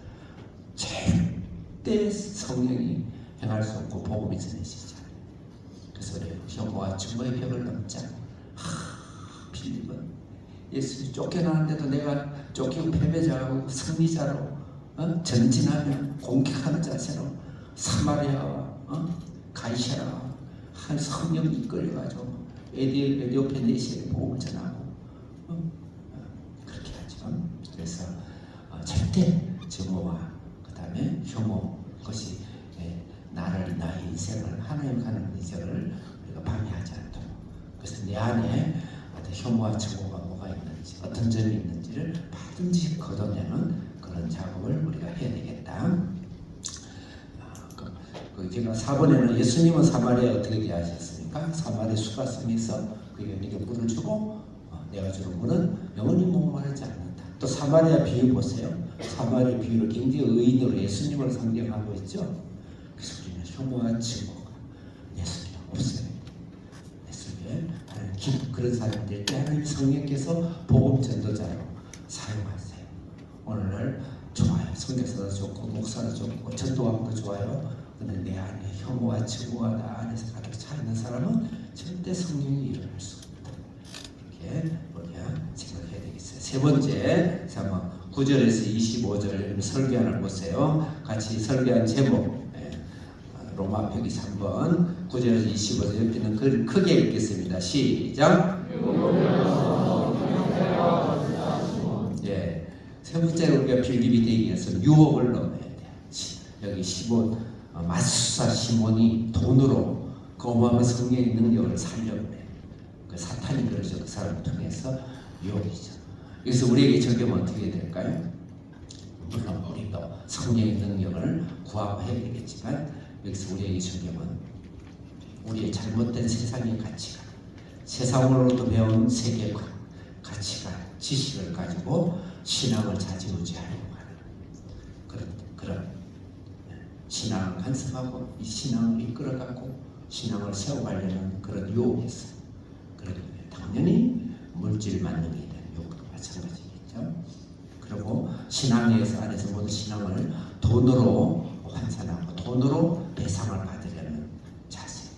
절대 성령이 행할 수 없고 복음이 전해지지 않아요. 그래서 우리 혐오와 증오의 벽을 넘자. 빌립은 예수님 쫓겨나는데도 내가 쫓기고 패배자하고 승리자로 전진하며 공격하는 자세로 사마리아와 가이사라와 한 성령이 이끌려가지고 에디오피아 내시에 복음을 전하고 그렇게 하죠. 그래서 절대 증오와 그 다음에 혐오 그것이 나의 인생을 하나님 가는 인생을 우리가 방해하지 않도록. 그래서 내 안에 어떤 혐오와 증오가 뭐가 있는지 어떤 점이 있는지를 반드시 걷어내는 그런 작업을 우리가 해야 되겠다. 제가 4번에는 예수님은 사마리아에 어떻게 대하셨습니까? 사마리아 수가성에서 그 여인에게 물을 주고 내가 주는 물은 영원히 목마르지 않는다. 또 사마리아 비유 보세요. 사마리아 비유를 굉장히 의인으로 예수님을 상징하고 있죠. 그래서 우리는 혐오와 증오가 내 속에 없어요. 내 속에 하나님 그런 사람들 때 하나님 성령께서 복음 전도자로 사용하세요. 오늘날 좋아요. 성경서도 좋고 목사도 좋고 전도하고도 좋아요. 근데 내 안에 혐오와 증오가 나 안에서 가득 차 있는 사람은 절대 성령이 일어날 수 없다. 이렇게 우리가 생각해야 되겠어요. 세 번째, 9절에서 25절 설교하는 보세요. 같이 설교한 제목 로마 표기 3번 9절에서 25절 옆에는 글 크게 읽겠습니다. 시작. 세 번째로 우리가 빌립이 되기 위해서 유혹을 넣어야 돼요. 여기 15 마술사 시몬이 돈으로 그 어마어마한 성령의 능력을 살려고 해요. 그 사탄이 그러죠. 그 사람을 통해서 유혹이죠. 그래서 우리에게 적용은 어떻게 될까요? 물론 우리도 성령의 능력을 구하고 해야 되겠지만 여기서 우리에게 적용은 우리의 잘못된 세상의 가치관, 세상으로부터 배운 세계관, 가치관, 지식을 가지고 신앙을 좌지우지하려고 하는 그런 신앙을 간섭하고 이 신앙을 이끌어가고 신앙을 세워가려는 그런 유혹이 있어요. 그러기 때문에 당연히 물질 만능에 대한 유혹도 마찬가지겠죠. 그리고 신앙에서 안에서 모든 신앙을 돈으로 환산하고 돈으로 배상을 받으려는 자세.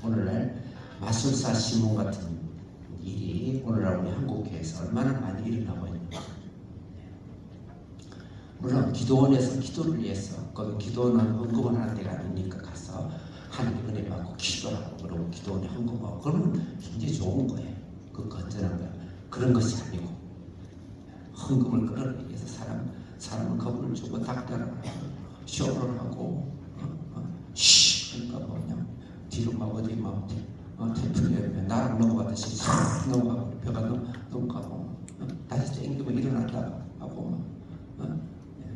오늘날 마술사 시몬 같은 일이 오늘날 우리 한국교회에서 얼마나 많이 일어나고 있는가. 물론 기도원에서 기도를 위해서 거기 기도원은 헌금을 하는 데가 아니니까 가서 하나님 은혜 받고 기도하고 그러고 기도원에 헌금하고 그러면 굉장히 좋은 거예요. 그 건전한 거예요. 그런 것이 아니고 헌금을 끌어내기 위해서 사람은 겁을 주고 닥달을 하고 쇼를 하고 그러니까 뭐냐 뒤로 막 어디 막 태풍에 나랑 넘어가듯이 싹 넘어가고 벼가 넘어가고 다시 땡기고 일어났다 하고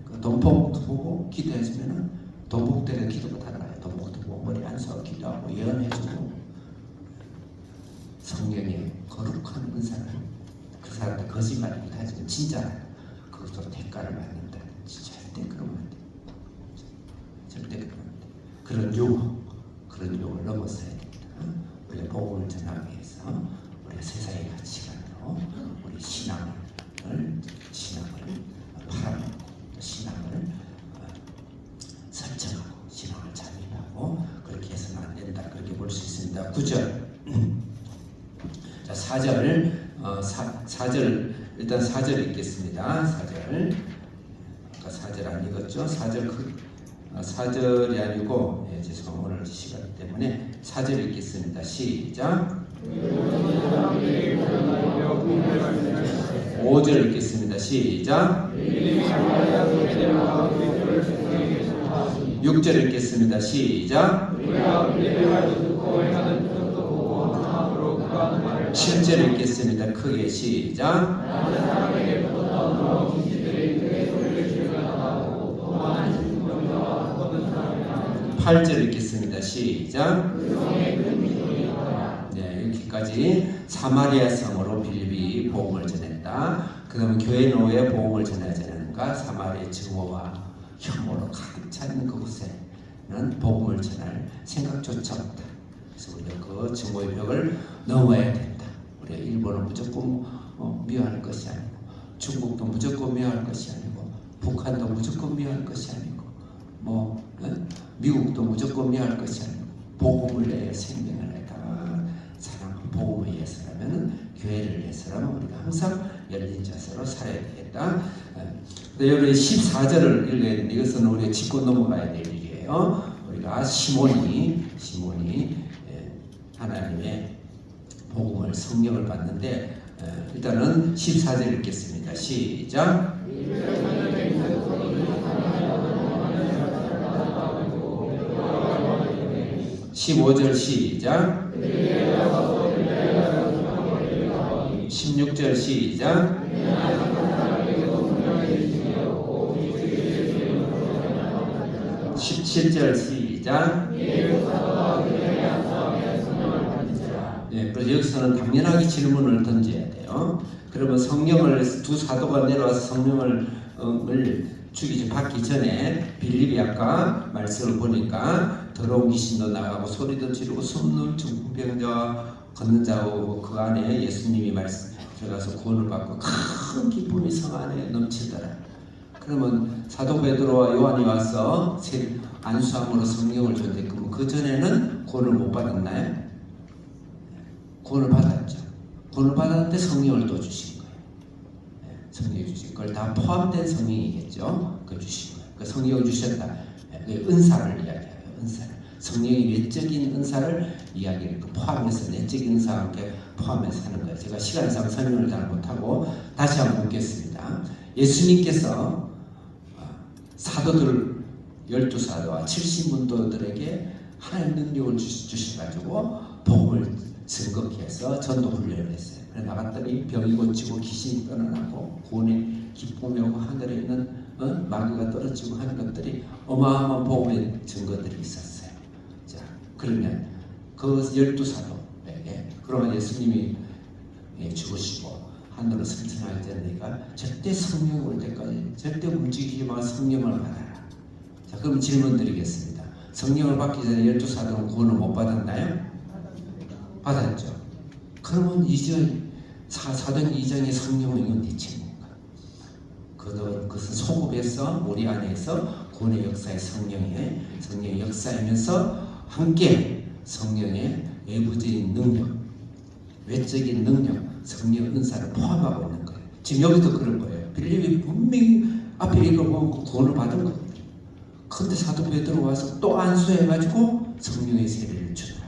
그 돈복도 보고 기도해주면은 돈복들의 기도가 달라요. 돈복도 보고 머리 안 서 기도하고 예언해주고 성령의 거룩한 은사를 그 사람들 거짓말이기도 하지만 진짜 그것으로 대가를 받는다. 절대 그러면 안 돼. 절대 그러면 안 돼. 그런 유혹을 넘어서야 됩니다. 우리가 복음을 전하기 위해서 우리가 세상의 가치관으로 우리 신앙을 팔아먹고 신앙을 설정하고 신앙을 잠입하고 그렇게 해서는 안 된다. 그렇게 볼 수 있습니다. 9절. 자, 4절 일단 4절 읽겠습니다. 4절. 아까 4절 안 읽었죠? 4절이 아니고 죄송합니다. 오늘 시간 때문에 4절 읽겠습니다. 시작. 5절 읽겠습니다. 시작. 6절 읽겠습니다. 시작. 7절 읽겠습니다. 크게 시작. 8절 읽겠습니다. 시작. 네, 여기까지 사마리아 성으로 빌립이 복음을 전했다. 그 다음에 교회 노예 복음을 전해야 되는가? 사마리아 증오와 혐오로 가득 차 있는 그곳에는 복음을 전할 생각조차 없다. 그래서 우리가 그 증오의 벽을 넘어야 된다. 우리가 일본은 무조건 미워할 것이 아니고, 중국도 무조건 미워할 것이 아니고, 북한도 무조건 미워할 것이 아니고, 미국도 무조건 미워할 것이 아니고, 복음을 내어 생명을 내다가 사랑하고 복음을 위해서라면, 교회를 위해서라면 우리가 항상 열린 자세로 살아야 되겠다. 여러분 14절을 읽어야 되는데 이것은 우리가 짚고 넘어가야 될 일이에요. 우리가 시몬이 하나님의 복음을 성령을 받는데 일단은 14절 읽겠습니다. 시작. 15절 시작. 16절 시작. 17절 시작. 네, 그래서 여기서는 당연하게 질문을 던져야 돼요. 그러면 성령을 두 사도가 내려와서 성령을 받기 전에 빌립이 아까 말씀을 보니까 더러운 귀신도 나가고 소리도 지르고 숨는 중풍병자와 걷는 자고 그 안에 예수님이 들어가서 구원을 받고 큰 기쁨이 성 안에 넘치더라. 그러면 사도 베드로와 요한이 와서 안수함으로 성령을 줬는데 그 전에는 구원을 못 받았나요? 구원을 받았죠. 구원을 받았는데 성령을 또 주신 거예요. 성령 주신 걸 다 포함된 성령이겠죠. 그 주신 거예요. 그 성령을 주셨다. 그 은사를 이야기해요. 은사를. 성령의 외적인 은사를 이야기를 포함해서 내적인 은사와 함께 포함해서 하는 거예요. 제가 시간상 설명을 잘 못하고 다시 한번 묻겠습니다. 예수님께서 사도들 12사도와 70문도들에게 하나님 능력을 주셔가지고 복음을 증거케 해서 전도 훈련을 했어요. 그래 나갔더니 병이 고치고 귀신이 떠나고 구원의 기쁨이 오고 하늘에 있는 마귀가 떨어지고 하는 것들이 어마어마한 복음의 증거들이 있었어요. 자, 그러면 그 12사도에게 그러면 예수님이 죽으시고 하늘로 승천할 때니까 절대 성령 올 때까지 절대 움직이지 마 성령을 받아라. 자, 그럼 질문 드리겠습니다. 성령을 받기 전에 12사도는 구원을 못 받았나요? 받았죠. 그러면 사도행 2장의 성령은 이건 대체입니까? 그것은 소급해서 우리 안에서 구원의 역사의 성령의 역사이면서 함께 성령의 외부적인 능력, 외적인 능력, 성령 은사를 포함하고 있는 거예요. 지금 여기도 그런 거예요. 빌립이 분명히 앞에 읽어보면 구원을 받은 겁니다. 그런데 사도 베드로 와서 또 안수해가지고 성령의 세례를 주더라.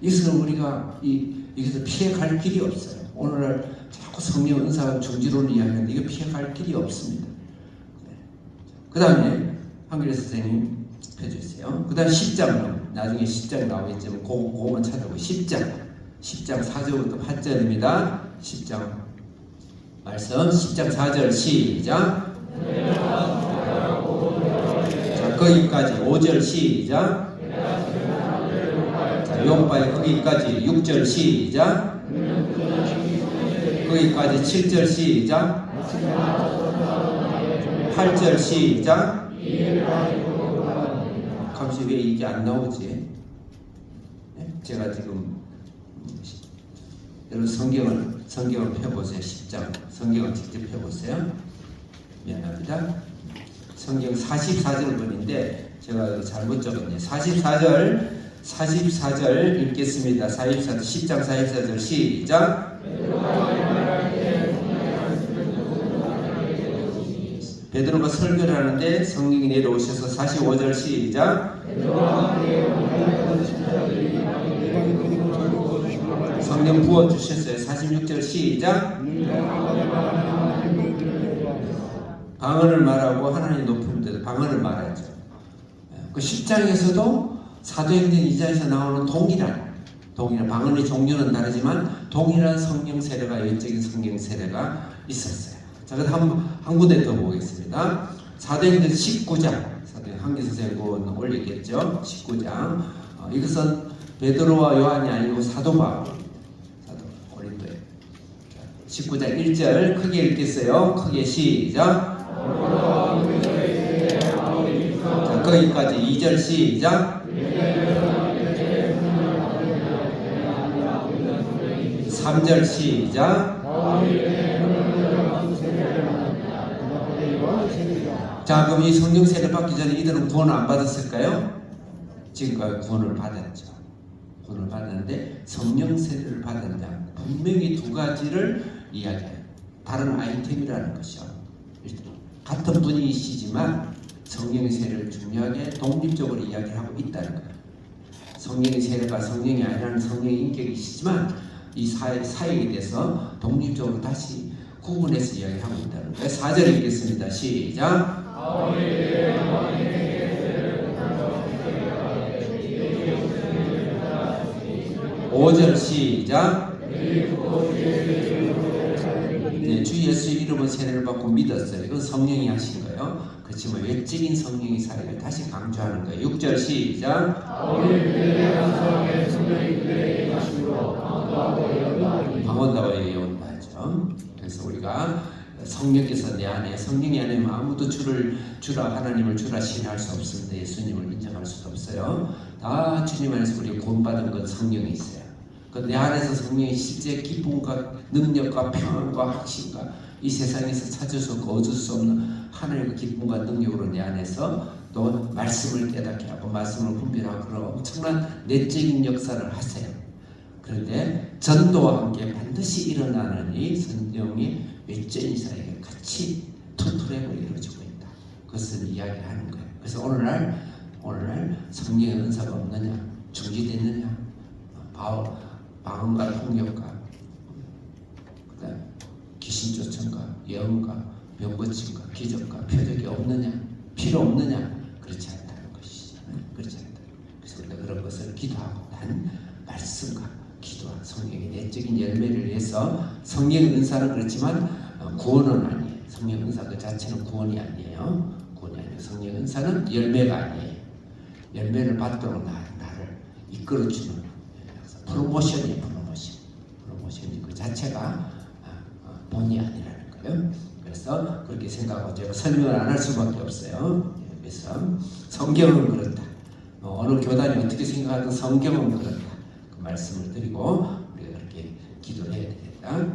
이것은 우리가 여기서 피해갈 길이 없어요. 오늘날 자꾸 성령 은사가 중지론을 이야기하는데 이거 피해갈 길이 없습니다. 그 다음에 한글의 선생님 펴주세요. 그 다음 10장 나중에 10장 나오겠지만 그거만 찾아보고 10장 4절부터 8절입니다. 10장 말씀 10장 4절 시작. 자, 거기까지 5절 시작. 자, 요파의 거기까지 6절 시작. 거기까지 7절 시작. 8절 시작. 감시 왜 이게 안 나오지? 제가 지금 여러분 성경을 펴보세요. 10장 성경을 직접 펴보세요. 미안합니다. 성경 44절 본인데 제가 잘못 적었네요. 44절 읽겠습니다. 10장 44절 시작. 베드로가 설교를 하는데 성령이 내려오셔서 45절 시작. 성령 부어주셨어요. 46절 시작. 방언을 말하고 하나님 높이는 데도 방언을 말하죠. 그 10장에서도 사도행전 2장에서 나오는 동일한 방언의 종류는 다르지만 동일한 성령 세례가 외적인 성령 세례가 있었어요. 자, 그럼 한 군데 더 보겠습니다. 사도행전 19장 한기 선생님 그건 올리겠죠. 19장 이것은 베드로와 요한이 아니고 사도 바울 고린도에 19장 1절 크게 읽겠어요. 크게 시작. 자, 거기까지 2절 시작. 3절 시작. 자, 그럼 이 성령 세례 받기 전에 이들은 구원을 안 받았을까요? 지금까지 구원을 받았죠. 구원을 받았는데 성령 세례를 받은 자 분명히 두 가지를 이야기해요. 다른 아이템이라는 것이요. 같은 분이시지만 성령의 세례를 중요하게 독립적으로 이야기하고 있다는 거예요. 성령의 세례가 성령이 아니라는 성령의 인격이시지만 이 사역에 대해서 독립적으로 다시 구분해서 이야기하고 있다는 거예요. 4절 읽겠습니다. 시작. 5절 시작. 네, 주 예수의 이름으로 세례를 받고 믿었어요. 이건 성령이 하신 거예요. 그렇지만 외적인 성령의 사역을 다시 강조하는 거예요. 6절 시작. 방언다와 예언하죠. 그래서 우리가 성령께서 내 안에, 성령이 안에 아무도 주라 하나님을 주라 신할 수 없습니다. 예수님을 인정할 수도 없어요. 다 주님 안에서 우리 구원받은 건 성령이 있어요. 내 안에서 성령의 실제 기쁨과 능력과 평안과 확신과 이 세상에서 찾을 수 없고 얻을 수 없는 하나님의 기쁨과 능력으로 내 안에서 또 말씀을 깨닫게 하고 말씀을 분별하고 그런 엄청난 내적인 역사를 하세요. 그런데 전도와 함께 반드시 일어나는 이 성령이 외적인 사역에 같이 튼튼하게 이루어지고 있다. 그것을 이야기하는 거예요. 그래서 오늘날 성령의 은사가 없느냐, 중지됐느냐, 방언과 통역과 그다음 귀신 쫓음과 예언과 병 고침과 기적과 표적이 없느냐, 필요 없느냐, 그렇지 않다는 것이죠. 그렇지 않다. 그래서 우리가 그런 것을 기도하고 단 말씀과 기도와 성령의 내적인 열매를 위해서 성령의 은사는 그렇지만 구원은 아니에요. 성령의 은사 그 자체는 구원이 아니에요. 구원이 아니에요. 성령의 은사는 열매가 아니에요. 열매를 받도록 나를 이끌어주는 프로모션이에요. 프로모션이 그 자체가 본이 아니라는 거예요. 그래서 그렇게 생각하고 제가 설명을 안 할 수밖에 없어요. 그래서 성경은 그렇다. 어느 교단이 어떻게 생각하든 성경은 그렇다. 그 말씀을 드리고 우리가 그렇게 기도를 해야 되겠다.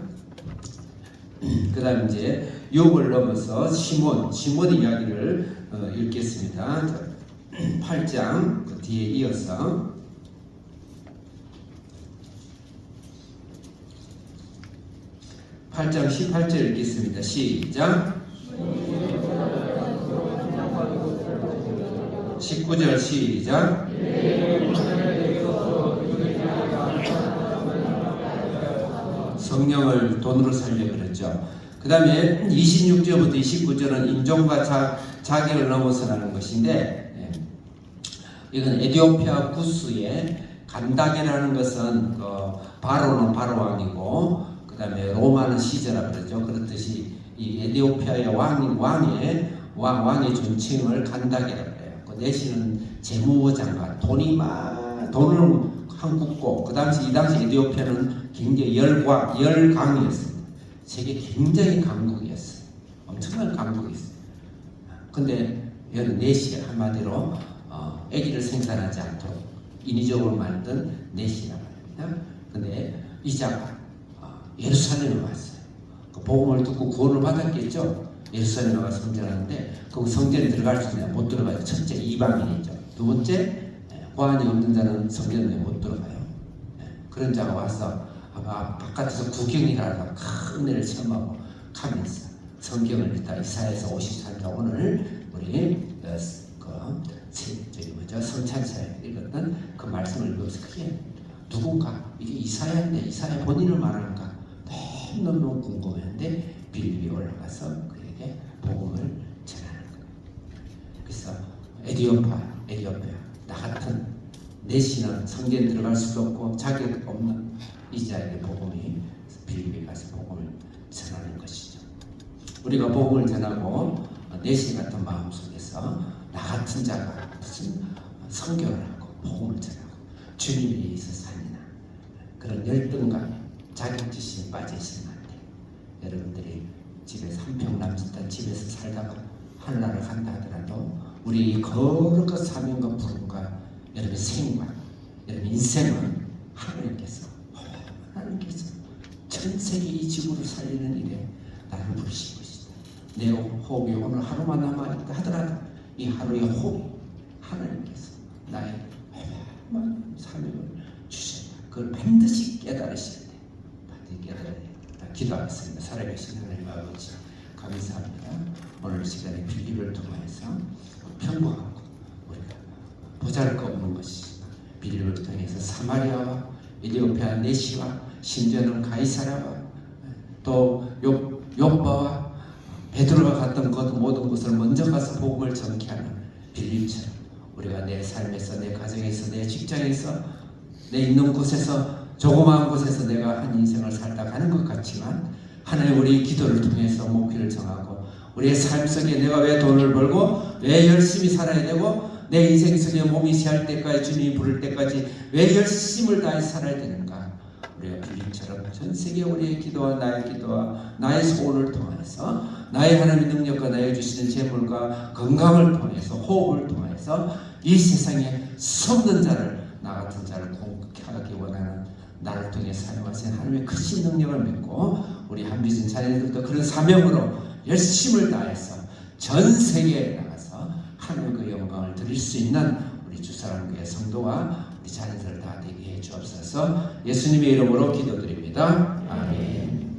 그 다음 이제 욥을 넘어서 시몬의 이야기를 읽겠습니다. 8장 그 뒤에 이어서 8장 18절 읽겠습니다. 시작. 19절 시작. 성령을 돈으로 살려 그랬죠. 그 다음에 26절부터 29절은 인종과 자격을 넘어서라는 것인데, 이건 에티오피아 구스의 간다게라는 것은 바로는 바로 왕이고, 그 다음에 로마는 시저라 그러죠. 그렇듯이 이 에티오피아의 왕의 존칭을 간다게라고 해요. 그 내시는 재무장관, 돈을 한 국고, 이 당시 에티오피아는 굉장히 열강이었습니다. 세계 굉장히 강국이었어요. 엄청난 강국이었어요. 근데 여는 내시 한마디로 아기를 생산하지 않도록 인위적으로 만든 내시라고 합니다. 근데 이자가 예루살렘에 왔어요. 그 복음을 듣고 구원을 받았겠죠. 예루살렘에 와서 성전하는데 그 성전에 들어갈 수 있냐? 못 들어가요. 첫째 이방인이죠. 두 번째 호환이 없는 자는 성전에 못 들어가요. 그런 자가 와서 바깥에서 구경이라도 큰 은혜를 체험하고 가면서 성경을 읽다 이사야에서 54장 오늘 우리 성찬사에 읽었던 그 말씀을 읽으면서 그게 누군가 이게 이사야인데 이사야 본인을 말하는가 너무 궁금했는데 빌립이 올라가서 그에게 복음을 전하는 거예요. 그래서 에티오피아 나 같은 내시는 성전에 들어갈 수도 없고 자격 없는 이자에게 복음이 빌립이 가서 복음을 전하는 것이죠. 우리가 복음을 전하고 내시 같은 마음 속에서 나 같은 자가 무슨 선교를 하고 복음을 전하고 주님에 의해서 살리나 그런 열등감에 자격지심에 빠져있으면 안 돼요. 여러분들이 집에서 한평 남짓한 집에서 살다가 하늘나라를 간다 하더라도 우리 거룩한 사명과 부름과 여러분의 생과 여러분 인생은 하나님께서 전 세계 이 지구를 살리는 일에 나를 부르신 것이다. 내 호흡이 오늘 하루만 남아있다 하더라도 이 하루의 호흡 하나님께서 나의 얼마나 삶을 주셨다. 그걸 반드시 깨달으셔야 돼. 반드시 깨달아야 돼. 기도하겠습니다. 살아계신 하나님 아버지 감사합니다. 오늘 시간에 빌립을 통해서 평범하고 우리가 보잘것없는 것이 빌립을 통해서 사마리아와 에티오피아 내시와 심지어는 가이사라와 또 욥바와 베드로가 갔던 것 모든 곳을 먼저 가서 복음을 전케하는 빌립처럼 우리가 내 삶에서 내 가정에서 내 직장에서 내 있는 곳에서 조그마한 곳에서 내가 한 인생을 살다 가는 것 같지만 하나님 우리 기도를 통해서 목표를 정하고 우리의 삶 속에 내가 왜 돈을 벌고 왜 열심히 살아야 되고 내 인생 속에 몸이 새할 때까지 주님이 부를 때까지 왜 열심을 다해 살아야 되는가. 우리가 빌립처럼 전 세계 우리의 기도와 나의 소원을 통해서 나의 하나님의 능력과 나의 주시는 재물과 건강을 통해서 호흡을 통해서 이 세상에 섭는 자를 나 같은 자를 공격하기 원하는 나를 통해 사용하신 하나님의 크신 능력을 믿고 우리 한비전 자녀들도 그런 사명으로 열심을 다해서 전 세계에 나가서 하나님의 그 영광을 드릴 수 있는 우리 주사랑교회 성도와 우리 자녀들 다 되게 해 주옵소서. 예수님의 이름으로 기도드립니다. 아멘.